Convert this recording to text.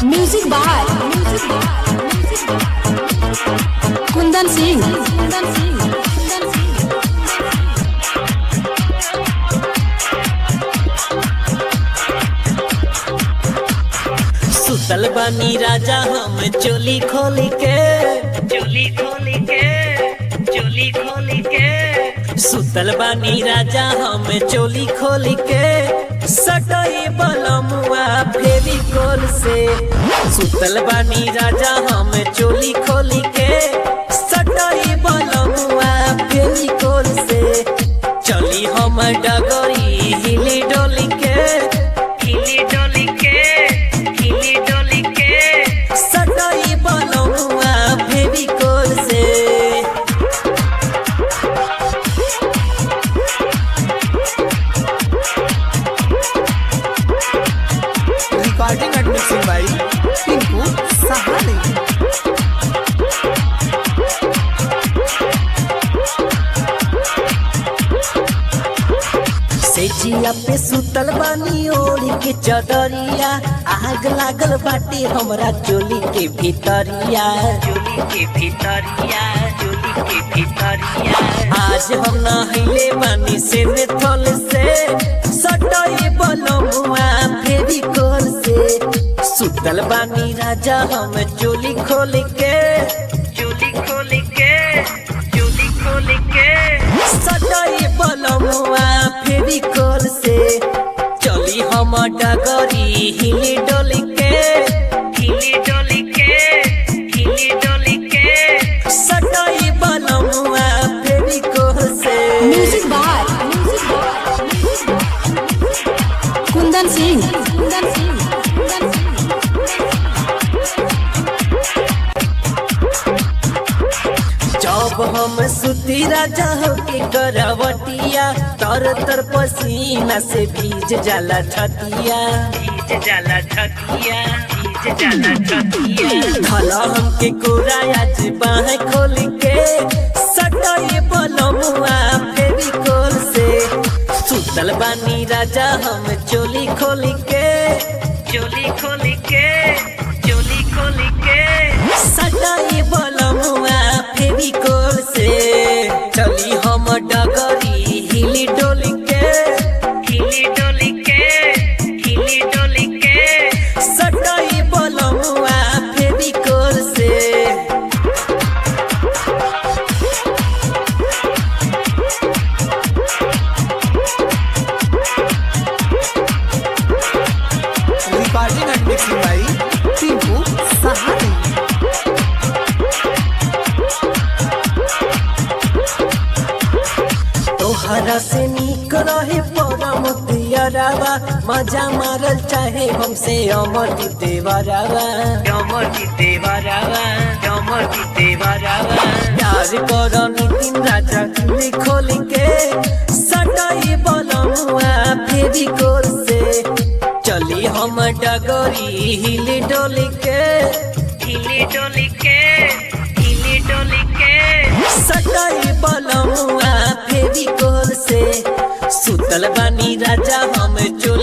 Music by Kundan Singh. सुतल बानी राजा हम चोली खोली के सुतल बानी राजा हम चोली खोली के सटई बलमुआ फेविकोल से। सुतल बानी राजा हम चोली खोली के सटई बलमुआ फेविकोल से। चली हम डगरी हिली डोली के सटई बलमुआ फेविकोल से। Recording and mixing by Tinku Sahani. सेजिया पे सुतल बानी ओढ़ी के चदरिया आग लागल बाटे हमरा चोली के भीतरिया आज हम नहैले बानी से थल से सटई बलमुआ फेविकोल से। सुतल बानी राजा हम चोली खोल के सटई बलमुआ फेविकोल से। चली हम डगरी हिली डोली के सटई बलमुआ फेविकोल से। Music by Kundan Singh. जब हम सुती राजा होके करवटिया तर तर पसीना से भीज जाला छतिया खला हमके कोरा आज बाह खोल के सटई बलमुआ फेविकोल से। सुतल बानी राजा हम चोली खोल के सटई बलमुआ फेविकोल से। चली हम डगरी हिली डोली के सटई बलमुआ फेविकोल से। Recording and mixing by Tinku Sahani. तोहरा से निक रहे परम दियरावा मजा मारल चाहे हमसे अमर देवरावा प्यार कर नितिन राजा की खोल के सटई बलमुआ फेविकोल से। चली हम डगरी हिली डोली के सटई बलमुआ फेविकोल से। सुतल बानी राजा हम चोली